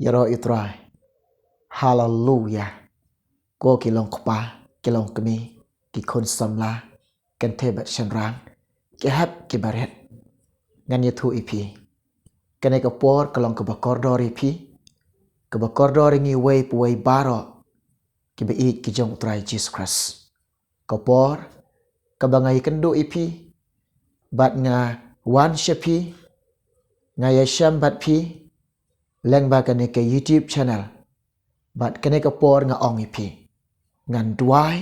Yaro itrai. Hallelujah. Go kilong kpa, kilong kemi, ki kon samla, kan tebat shanrang, ki hap ki baret. Ngan yathu ipi. Kan eka por kalong ke bakordor ipi. Ke bakordor ngi way puway baro. Ki ba eat ki jong try Jesus Christ. Kapor, kabangay kendo ipi. Bat nga wan shapi. Nga yasham bat pi. Leng ba kan eka YouTube channel. Bat kan eka por nga ong ipi. Ngan duai.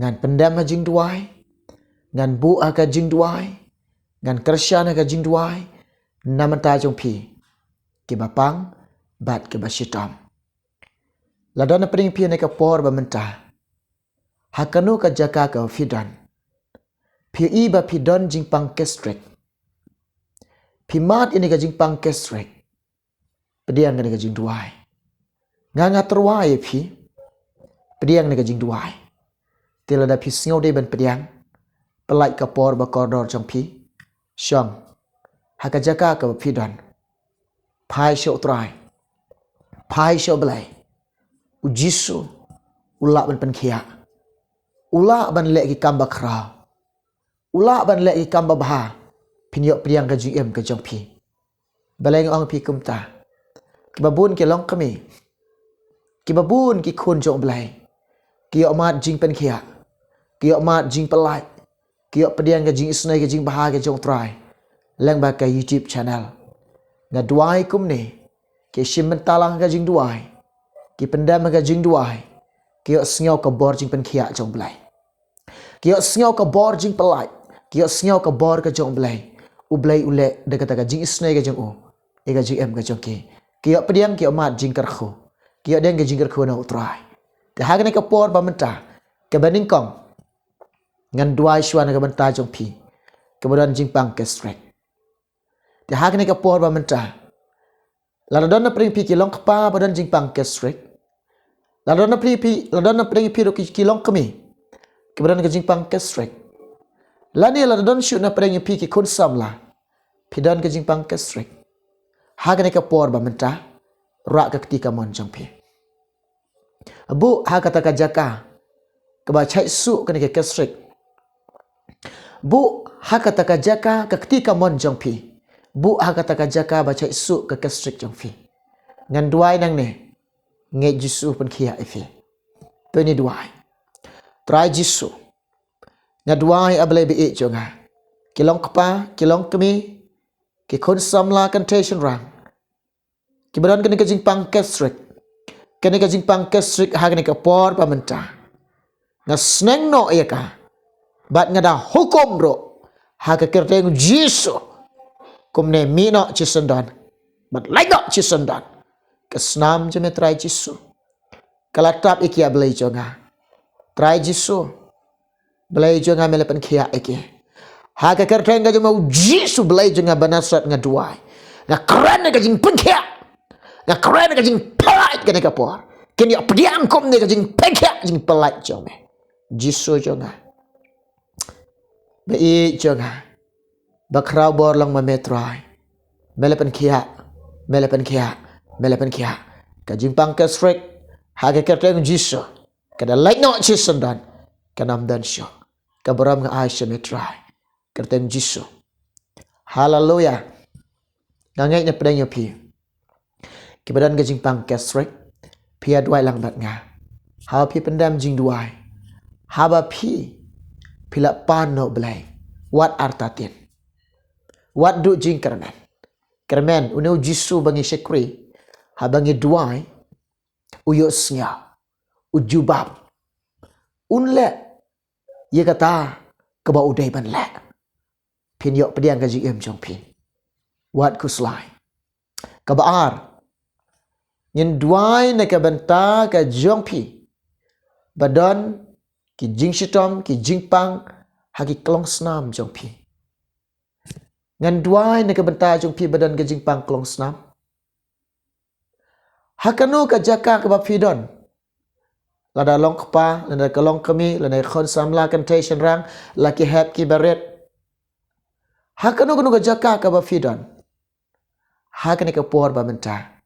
Ngan pendam jing duai. Ngan bu aka jing duai. Ngan kersyan aka jing duai. Namanta jong pi. Ki bapang. Bat ki bashitam. Ladana pering pi neka por ba mentah. Hakanu ka jaka ka fidan. Pi iba pi don jingpang kestrek. Pi mat ini ka jingpang kestrek. Pediang ka jing duai. Nga terwai pi. Pediang ka jing duai. Tila da pi singaw de ban pediang. Pelai ka por ba koridor jong pi. Syong. Haka jaka ka fidan. Pai syok trai. Pai syok belai. Ujisu. Ulak ban penkia. Ulak ban lek ki kamba krau. Ulak ban lek ki kamba baha. Pinyok pediang ka jing ka jong pi. Balai ngong pi kumta. Kibabun ki long kami. Kibabun ki kun jong belai. Kiyok mat jing penkia. Kiyok mat jing pelai. Kiyok pediang ka jing isnai ka jing baha ka jong trai. Leng ba ka YouTube channel. Nga duai kum ni. Ki shim mentalang ka jing duai. Ki pendam ka jing duai. Kiyok sengaw ka bor jing penkia jong belai. Kiyok sengaw ka bor jing pelai. Kiyok sengaw ka bor ka jong belai. Ublai ule dekat ka jing isnai ka jong u. Ega jing ka jong ki. Kiyok pediang kiyok mat jing kerkhu. Kiyok deng ka jing kerkhu na utrai. Te hagne ka por ba mentah. Ke beningkong. Ngan duai shwan ka benta jong pi. Kemudian jing pang kestrek. Te hagne ka por ba mentah. Ladon na pring pi kilong kpa badan jing pang kestrek. Ladon na pring pi ro kilong kemi. Kemudian ka jing pang kestrek. Lani ladon shoot na pring pi ki kun samla. Pidan ka jing pang kestrek. Hagne ka por ba mentah. Rak ka ketika mon jong pi. Bu ha kata ka jaka. Keba chai su kena ke kestrek. Bu ha kata ka jaka ka ketika mon jong pi. Bu ha kata ka jaka ba chai su ka kestrek jong pi. Ngan duai nang ne. Nge jisu pun kia ifi. Tu ni duai. Try jisu. Nga duai ablai bi jonga. Kilong kpa, kilong kemi. Ki kun samla contation rang. Ki badan kena ke jingpang kestrek. Kena ka jingpang kestrek ha kena ka por pa mentah. Nga sneng no iya ka. Bat nga da hukum ro. Ha ka kerteng jisu. Kum ne mi no chisendan. Bat like no chisendan. Kesnam jeme try jisu. Kalatap iki ablay jonga. Try jisu. Blay jonga melepan kia iki. Ha ka kerteng ka jema jisu blay jonga banasrat nga duai. Nga keren ka jing pengkia. Nga keren ka jing pelait ka neka por. Kini pediang kom ne ka jing pengkia jing pelait jome. Jisu jonga. Bei jonga. Bakrau bor lang mametrai. Melepan kia. Melepan kia. Melepan kia. Ka jing pang kesrek. Haga kerteng jisu. Kada like no chisendan. Kanam dan syo. Kabaram nga Aisha metrai. Kerteng jisu. Hallelujah. Ngangay na pedang yo pi. Kibadan ka jing pang kesrek. Pia duai lang bat nga. Hawa pi pendam jing duai. Haba pi. Pila pan no belai. Wat artatin. Wat du jing kermen. Kermen uneu jisu bangi syekri. Habangi duai. Uyo snya. Ujubab. Unle. Ye kata. Keba udai ban lek. Pin yok pediang ka jing jong pin. Wat kuslai. Kabaar. Nyen duai na ka benta ka jong pi. Badan ki jing shitom ki jing pang haki klong snam jong pi. Ngan duai na ka benta jong pi badan ka jing pang klong snam. Hakanu ka jaka ka bapidon. Lada long kpa, lada kalong kami, lada khon samla contation rang, laki hap ki baret. Hakanu ka jaka ka bapidon. Hakani ka por ba benta.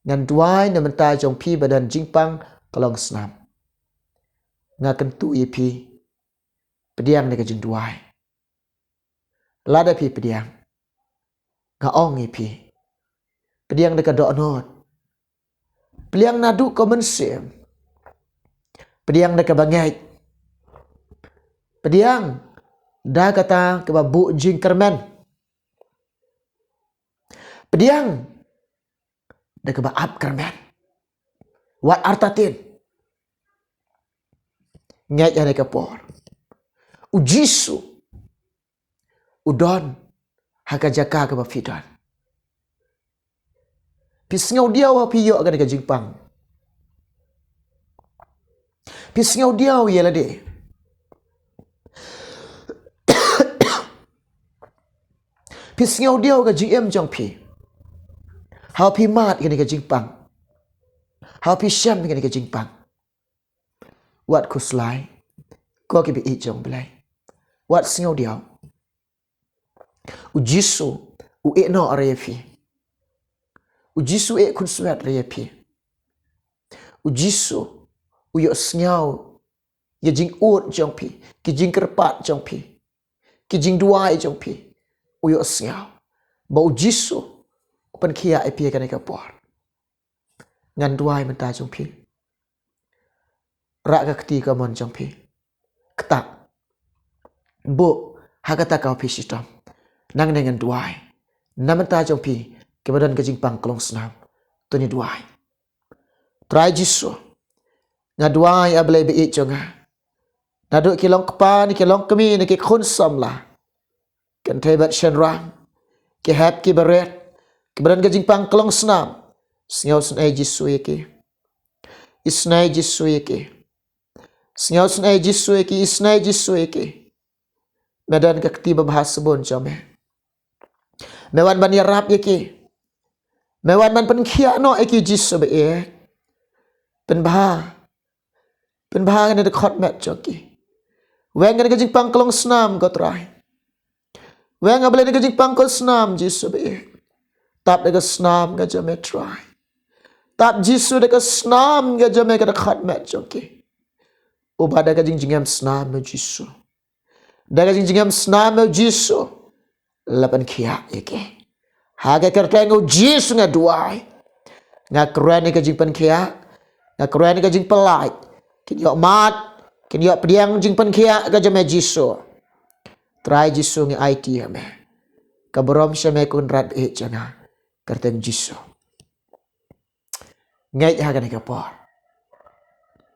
Ngan duai na menta jong pi badan jingpang kalong snam. Nga kentu ye pi. Pediang ni kajing duai. Lada pi pediang. Nga ong ye pi. Pediang ni kadok not. Pediang nadu ko mensim. Pediang ni kabangait. Pediang dah kata kebabu jing kermen. Pediang dah kebaap kermen. Wat artatin. Ngai yang kapor. Ujisu. Udon. Haka jaka ke bafidan. Pisngau dia wa piyo akan ke jingpang. Pisngau dia wa yela de. Pisngau dia wa ke GM jong pi. Hau pi mat ke jingpang. Hau pi syam ke jingpang. Wat kuslai. Ko ke bi jong belai. Wat singau dia. Ujisu. No arefi. Ujisu kun suat repi. Ujisu uyo sngau ye jing ut jong pi, ki jing kerpat jong pi, ki jing duai jong pi, uyo sngau. Ba ujisu pen kia epi kan ka por. Ngan duai menta jong pi. Rak ka kti ka mon jong pi. Ketak. Bu hakata ka pi sitam. Nang dengan duai. Namenta jong pi. Kebadan ke jingpang kelong senam. Tuni duai. Try jisu. Nga duai ablay biit jonga. Naduk kilong kepa ni kilong kemi ni ki khonsam lah. Kan tebat shen rang. Ki hap ki beret. Kebadan ke jingpang kelong senam. Sengau senai jisu yaki. Isnai jisu yaki. Sengau senai jisu yaki. Isnai jisu yaki. Medan ke ketiba bahasa bon jome. Mewan bani rap yaki. Mewan man pen kia no eki jisu be e. Pen baha kan ada khot met joki. Weng kan kajing pangkolong senam ko try. Weng abale ni kajing pangkol senam jisu be e. Tap de senam ga jame try. Tap jisu de senam ga jame ka khot met joki. Ubada kajing jingam senam me jisu. Da kajing jingam senam me jisu. Lapan kia eki. Haga kertengo jisu nga duai. Nga keren ni kajing pen kia. Nga keren ni kajing pelait. Kinyok mat. Kinyok pediang jing pen kia ka jame jisu. Try jisu nga IT hame. Kaborom siya me kun rat e jana. Kerten jisu. Ngay haga ni kapor.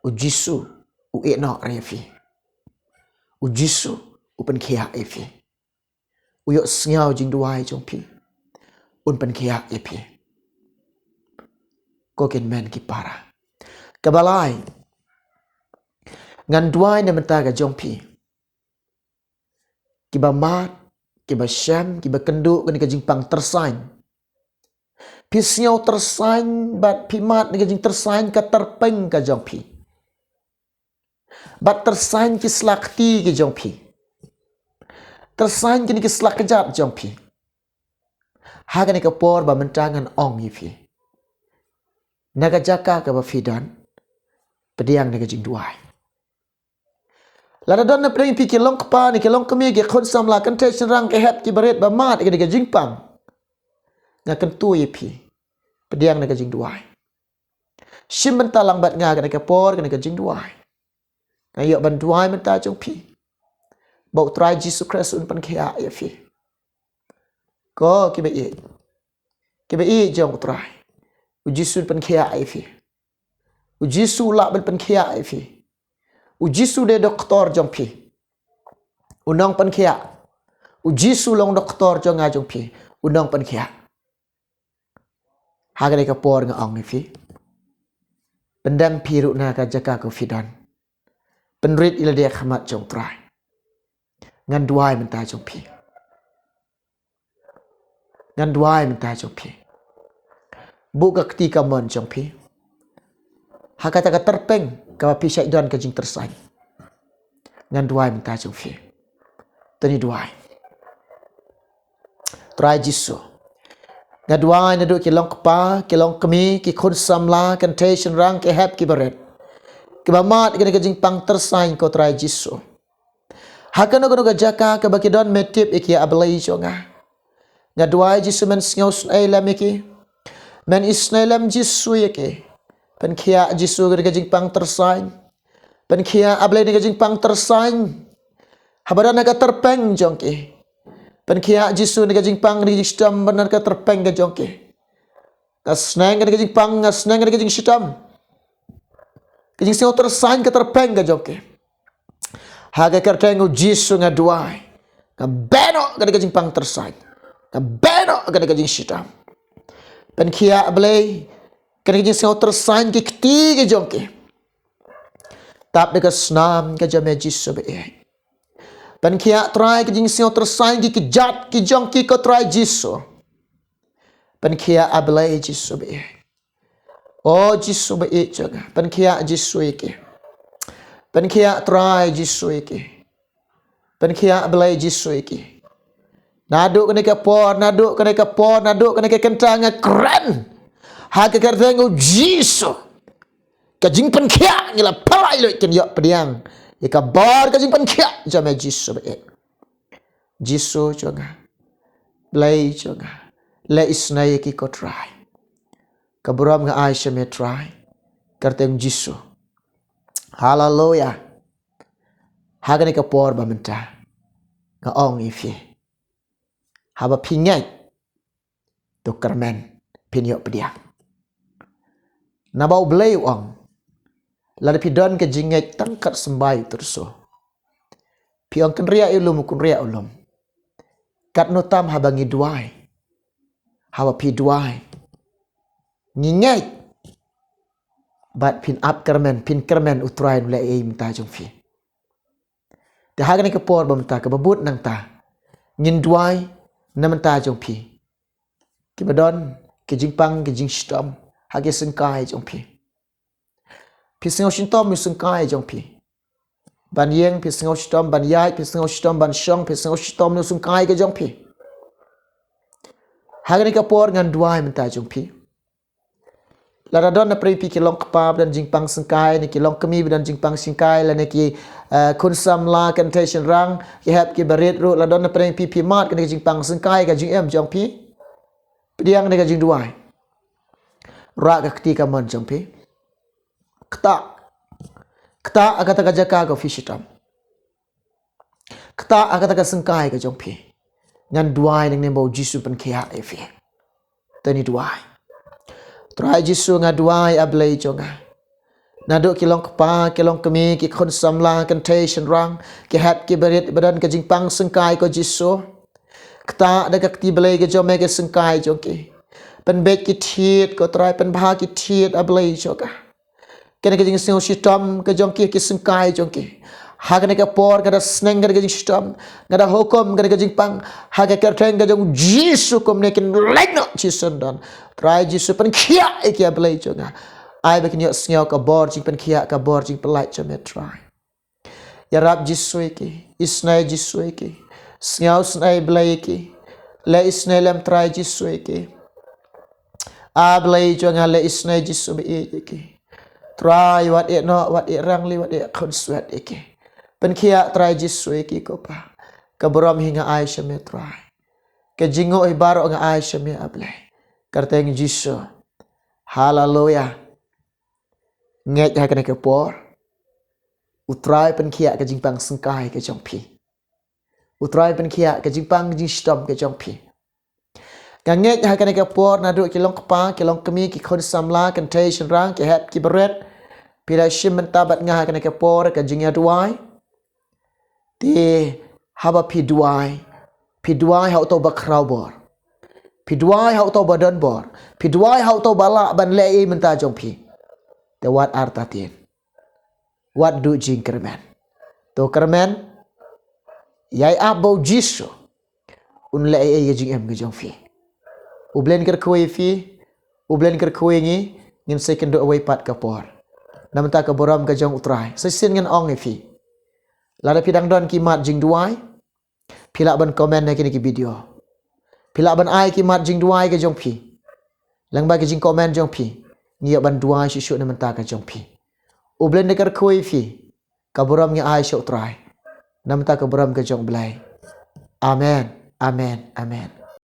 U jisu. U no refi. U jisu. U pen kia efi. U yok sengau jing duai jong pi. Un pen kia epi. Kokin men ki para. Kabalai. Ngan duai na mentaga jongpi. Kiba mat, kiba syam, kiba kenduk ni kajing pang tersain. Pisnyau tersain bat pimat ni kajing tersain ka terpeng ka jongpi. Bat tersain ki slakti ki jongpi. Tersain ki ni ki slak kejap jongpi. Haga ni kapor ba mentangan ong yifi. Naga jaka ka ba fidan. Pediang ni kajing duai. Lada don na pediang pi kilong kepa ni kilong kemi ki khonsam la kan te rang ke hep ki baret ba mat ki kajing pang. Nga kentu yifi. Pediang ni kajing duai. Sim bentalang bat nga ka kapor ka kajing duai. Ngayo ban duai menta jong pi. Bau try Jesus Christ un pan kia yifi. Ko kiba i jong try. Ujisu pen kia ifi. Ujisu la pen kia ifi. Ujisu de doktor jong pi. Unang pen kia. Ujisu long doktor jong nga jong pi. Unang pen kia. Haga ka por nga ong ifi. Pendang piru na ka jaka ko fidan. Penrit ila dia khamat jong try. Ngan duai menta jong pi. Ngan duai menta jong pi. Buka ketika mon jong pi. Hakata ka terpeng ka pi syaidan ka jing tersain. Ngan duai menta jong pi. Tani duai. Try jisu. Ngadwai na do kilong kapa, kilong kami, ki khun samla, kan te shin rang, ki hep ki baret. Ki bamat gani ka jing pang tersain ko try Jisu. Hakan no jaka ka baki don metip iki ablai jonga. Ngadwai Jisu men sngau sunai lam iki. Men isnai lam Jisu iki. Pen kia Jisu gani ka jing pang tersain. Pen kia ablai ni ka jing pang tersain. Habadan ka terpeng jongki. Pen kia Jisu ni ka jing pang ni jistam benar ka terpeng ka jongki. Ngasnang ka jing pang, ngasnang ka jing sitam. Kajing sing tersain ka terpeng ka jongki. Haga kertengu Jisu ngadwai. Ngabeno ka jing pang tersain. Ngabeno ka jing sitam. Pen kia ablay ka jing sing tersain ki kti ka jongki. Tap de ka snam ka jame Jisu be. Pen kia try ka jing sing tersain ki kejat ki jongki ko try Jisu. Pen kia ablay Jisu be. Oh Jisu be jaga. Pen kia Jisu iki. Pen kia try Jisu iki. Pen kia ablay Jisu iki. Naduk kena ke por, naduk kena ke por, naduk kena ke kentang keren. Haga kertengu Jisu. Kajing pen kia ngila palai lo ikan yok pediang. Ika bar kajing pen kia jame Jisu be. Jisu jaga. Blay jaga. Le isnai ki ko try. Kaburam nga Aisyah me try. Kerteng Jisu. Hallelujah. Haga ni ka por ba menta. Nga ong ifi. Haba pingai. Tukar men. Pinyok pediang. Nabau belay ong. Lada pidon ke jingai tangkat sembai terso. Piong kan ria ulum kun ria ulum. Kat notam haba ngiduai. Haba piduai. Ngingai. Bat pin up kermen, pin kermen utrai nula minta jong fi. Dah haga ni ke por ba minta ke babut nang ta. Nginduai na minta jong fi. Kibadon ke jingpang ke jing stom hage sengkai jong pi. Pi sengau stom mi sengkai jong pi. Ban yeng pi sengau stom ban yai pi sengau stom ban shong pi sengau stom nu sengkai ke jong pi. Hage ni kapor ngan duai minta jong pi. Laradon na pri pi kilong kepap dan jingpang sengkai ni kilong kemi dan jingpang sengkai la ni ki kun sam la kan tension rang ki hap ki barit ru ladon na pri pi mat kan jingpang sengkai ka jing em jong pi. Pediang ni ka jing duai. Ra ka ketika mon jong pi. Kta akata ka jaka ka fishitam. Kta akata ka sengkai ka jong pi. Ngan duai nang nembo Jisu pen kia efi. Tani duai. Try Jisu ngaduai ablay jonga. Naduk kilong kepa, kilong kemi, ki khun samla, kan te shen rang, ki hat ki berit badan ka jingpang sengkai ko Jisu. Kta ada ka kti blay ke jome ke sengkai jongki. Pen bet ki tiet ko try pen bah ki tiet ablay joka. Kena ka jing sing shitam ka jongki ki sengkai jongki. Haga ka por kada sneng kada jing shitam, kada hukum kada jing pang, haga kerteng ka jong Jisu kom nekin legno Jisu dan. Try Jisu pen kia iki ablay jonga. Ai bekin yok sngau ka bor jing pen kia ka bor jing pelai jome try. Ya rab Jisu iki, isnai Jisu iki. Sngau snai blay iki. Le isnai lem try Jisu iki. Ablay jonga le isnai Jisu be iki. Try wat it no wat it rangli wat it konsuat iki. Pen kia try Jisu iki ko pa. Kaburam hinga Aisyah me try. Ke jingo ibaro nga Aisyah me ablay. Kerteng Jisu. Hallelujah. Nget ha kena ke por. Utrai pen kia ke jingpang sengkai ke jong pi. Utrai pen kia ke jingpang jing stom ke jong pi. Nget ha kena ke por naduk kilong kepa, kilong kemi ki khon samla kan te shen rang ke het ki beret. Pila shim mentabat nga ha kena ke por ke jingya duai. Ti haba pi duai. Pi duai hau to bakrau bor. Pi duai hau to badan bor. Pi duai hau to balak ban lei menta jong pi. Te wat artatin. Wat du jing kermen. To kermen. Yai abo Jisu. Un lei jing em jong pi. Ublen ker kuwi fi. Ublen ker kuwi ngi. Ngin second do away pat kapor. Namenta ka boram ka jong utrai. Sesin ngan ong fi. Lada pidang don kimat jing duai. Pila ban komen na kini ki video. Pila ban ai ki mat jing duai ke jong phi. Lang ba ke jing comment jong phi. Ngia ban duai shu na menta ka jong phi. Ublen dekar khoi phi. Kaburam ngi ai shok trai. Namta kaburam ke jong blai. Amen. Amen. Amen.